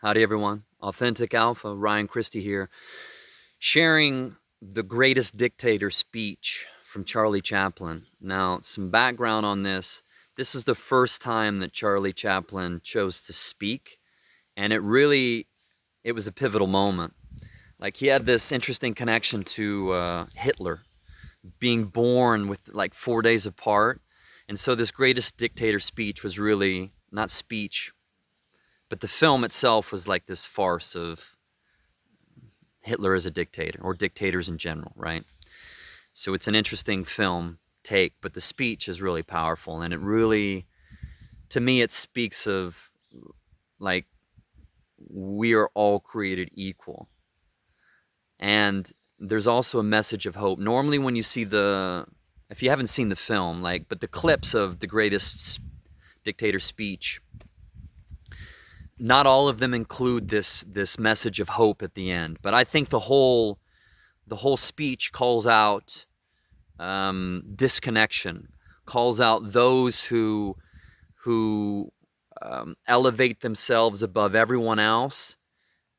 Howdy, everyone. Authentic Alpha, Ryan Christie here, sharing the greatest dictator speech from Charlie Chaplin. Now, some background on this. This was the first time that Charlie Chaplin chose to speak, and it was a pivotal moment. Like, he had this interesting connection to Hitler, being born with like 4 days apart. And so this greatest dictator speech was really not speech, but the film itself was like this farce of Hitler as a dictator, or dictators in general, right? So it's an interesting film take, but the speech is really powerful, and it really, to me, it speaks of like we are all created equal. And there's also a message of hope. Normally when you see if you haven't seen the film, but the clips of the greatest dictator speech, not all of them include this message of hope at the end. But I think the whole speech calls out disconnection, calls out those who elevate themselves above everyone else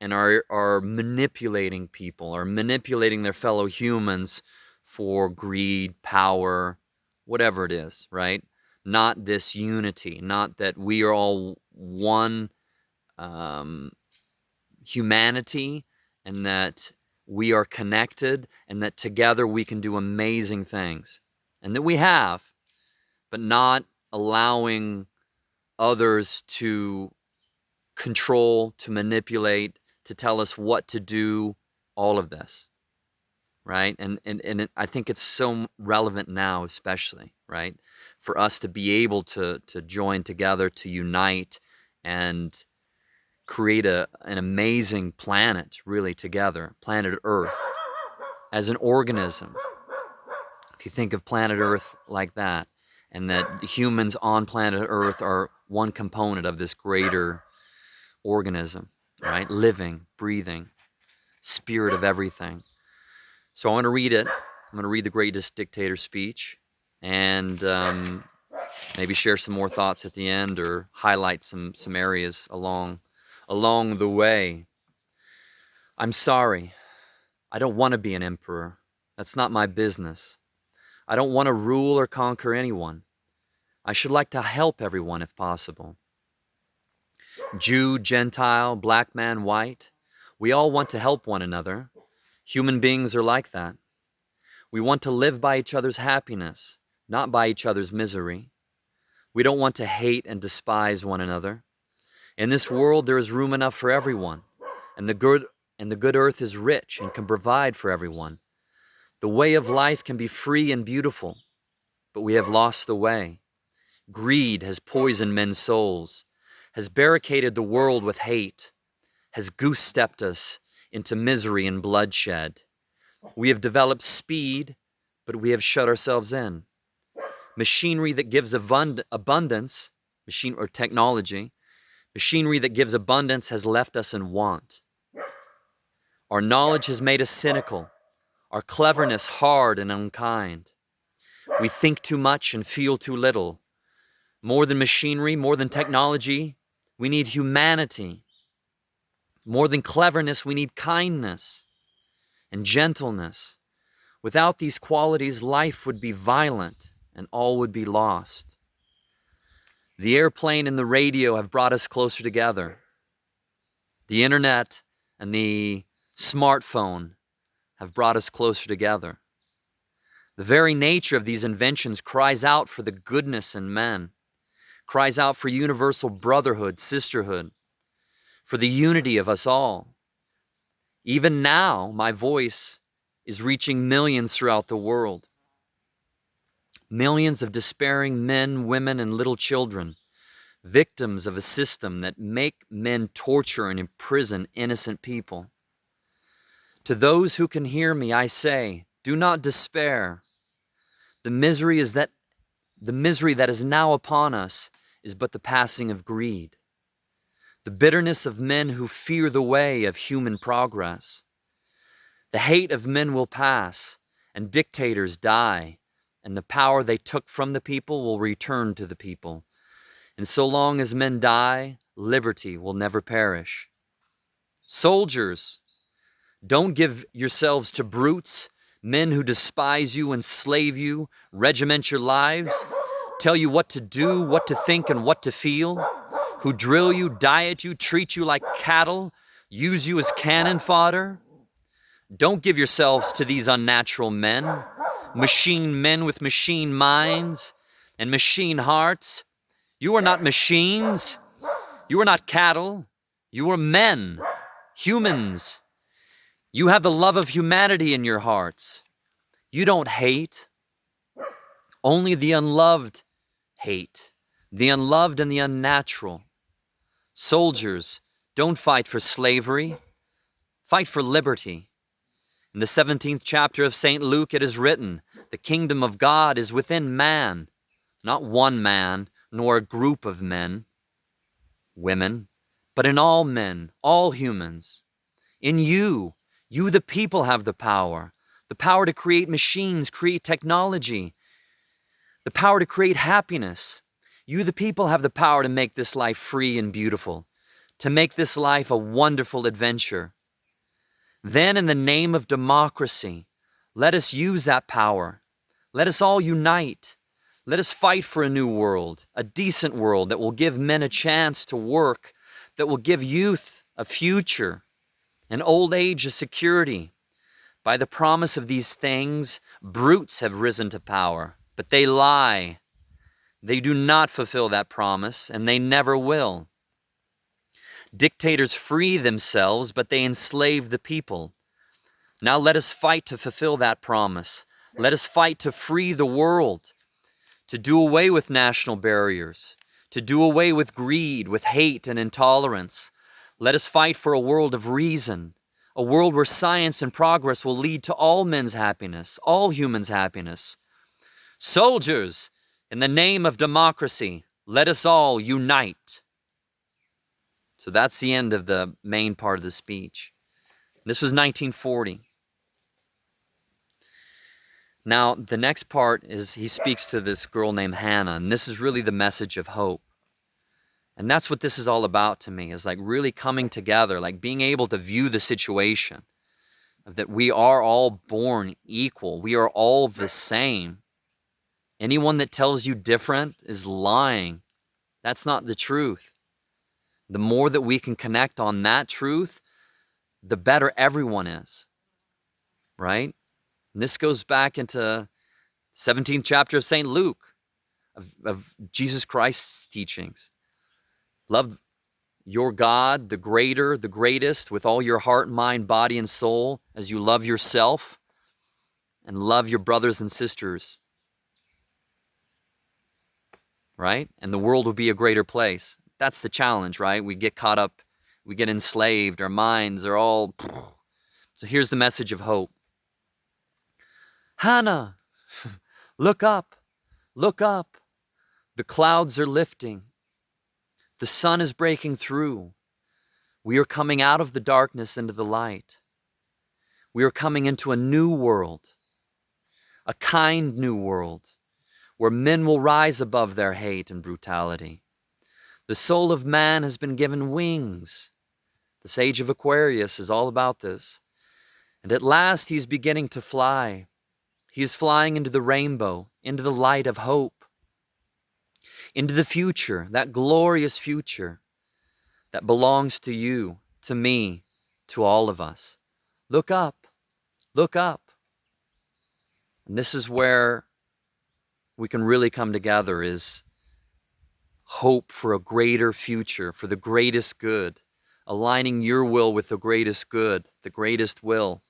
and are manipulating people, are manipulating their fellow humans for greed, power, whatever it is, right? Not this unity, not that we are all one um, humanity, and that we are connected, and that together we can do amazing things, and that we have, but not allowing others to control, to manipulate, to tell us what to do, all of this, right? I think it's so relevant now, especially, right? For us to be able to join together, to unite, and create an amazing planet, really, together, planet Earth, as an organism. If you think of planet Earth like that, and that humans on planet Earth are one component of this greater organism, right? Living, breathing, spirit of everything. So I want to read it. I'm going to read the greatest dictator speech, and maybe share some more thoughts at the end, or highlight some areas along the way. I'm sorry. I don't want to be an emperor. That's not my business. I don't want to rule or conquer anyone. I should like to help everyone if possible. Jew, Gentile, black man, white. We all want to help one another. Human beings are like that. We want to live by each other's happiness, not by each other's misery. We don't want to hate and despise one another. In this world, there is room enough for everyone, and the good earth is rich and can provide for everyone. The way of life can be free and beautiful, but we have lost the way. Greed has poisoned men's souls, has barricaded the world with hate, has goose-stepped us into misery and bloodshed. We have developed speed, but we have shut ourselves in. Machinery that gives abundance, machinery that gives abundance has left us in want. Our knowledge has made us cynical, our cleverness hard and unkind. We think too much and feel too little. More than machinery, more than technology, we need humanity. More than cleverness, we need kindness and gentleness. Without these qualities, life would be violent and all would be lost. The airplane and the radio have brought us closer together. The internet and the smartphone have brought us closer together. The very nature of these inventions cries out for the goodness in men, cries out for universal brotherhood, sisterhood, for the unity of us all. Even now, my voice is reaching millions throughout the world. Millions of despairing men, women, and little children, victims of a system that make men torture and imprison innocent people. To those who can hear me, I say, do not despair. The misery that is now upon us is but the passing of greed. The bitterness of men who fear the way of human progress. The hate of men will pass, and dictators die, and the power they took from the people will return to the people. And so long as men die, liberty will never perish. Soldiers, don't give yourselves to brutes, men who despise you, enslave you, regiment your lives, tell you what to do, what to think, and what to feel, who drill you, diet you, treat you like cattle, use you as cannon fodder. Don't give yourselves to these unnatural men with machine minds and machine hearts. You are not machines. You are not cattle. You are men, humans. You have the love of humanity in your hearts. You don't hate. Only the unloved hate. The unloved and the unnatural. Soldiers, don't fight for slavery. Fight for liberty. In the 17th chapter of St. Luke, it is written, the kingdom of God is within man, not one man, nor a group of men, women, but in all men, all humans. In you the people have the power to create machines, create technology, the power to create happiness. You, the people, have the power to make this life free and beautiful, to make this life a wonderful adventure. Then, in the name of democracy, let us use that power. Let us all unite. Let us fight for a new world, a decent world that will give men a chance to work, that will give youth a future, and old age a security. By the promise of these things, brutes have risen to power, but they lie. They do not fulfill that promise, and they never will. Dictators free themselves, but they enslave the people. Now let us fight to fulfill that promise. Let us fight to free the world, to do away with national barriers, to do away with greed, with hate and intolerance. Let us fight for a world of reason, a world where science and progress will lead to all men's happiness, all humans' happiness. Soldiers, in the name of democracy, let us all unite. So that's the end of the main part of the speech. This was 1940. Now, the next part is he speaks to this girl named Hannah, and this is really the message of hope. And that's what this is all about to me, is like really coming together, like being able to view the situation, that we are all born equal. We are all the same. Anyone that tells you different is lying. That's not the truth. The more that we can connect on that truth, the better everyone is, right? And this goes back into 17th chapter of St. Luke, of Jesus Christ's teachings. Love your God, the greater, the greatest, with all your heart, mind, body, and soul, as you love yourself, and love your brothers and sisters, right? And the world will be a greater place. That's the challenge, right? We get caught up, we get enslaved, our minds are all... So here's the message of hope. Hannah, look up, look up. The clouds are lifting. The sun is breaking through. We are coming out of the darkness into the light. We are coming into a new world, a kind new world, where men will rise above their hate and brutality. The soul of man has been given wings. The sage of Aquarius is all about this. And at last he's beginning to fly. He is flying into the rainbow, into the light of hope, into the future, that glorious future that belongs to you, to me, to all of us. Look up, look up. And this is where we can really come together, is hope for a greater future, for the greatest good, aligning your will with the greatest good, the greatest will.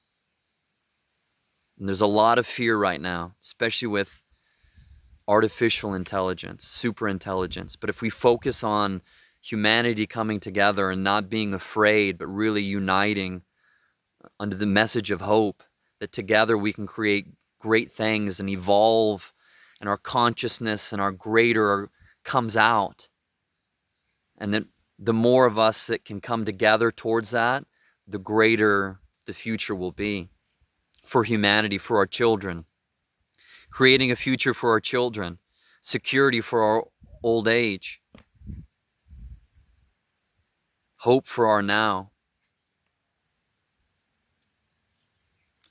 And there's a lot of fear right now, especially with artificial intelligence, super intelligence. But if we focus on humanity coming together and not being afraid, but really uniting under the message of hope, that together we can create great things and evolve, and our consciousness and our greater comes out. And that the more of us that can come together towards that, the greater the future will be for humanity, for our children. Creating a future for our children, security for our old age, hope for our now.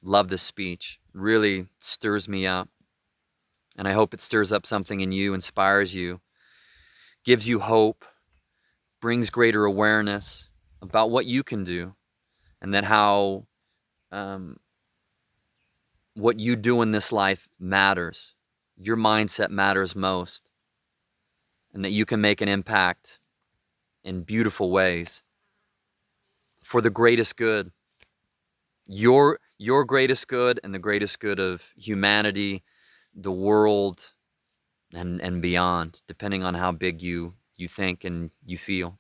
Love this speech. Really stirs me up. And I hope it stirs up something in you, inspires you, gives you hope, brings greater awareness about what you can do, and that how um, what you do in this life matters. Your mindset matters most, and that you can make an impact in beautiful ways for the greatest good. Your greatest good and the greatest good of humanity, the world, and beyond, depending on how big you think and you feel.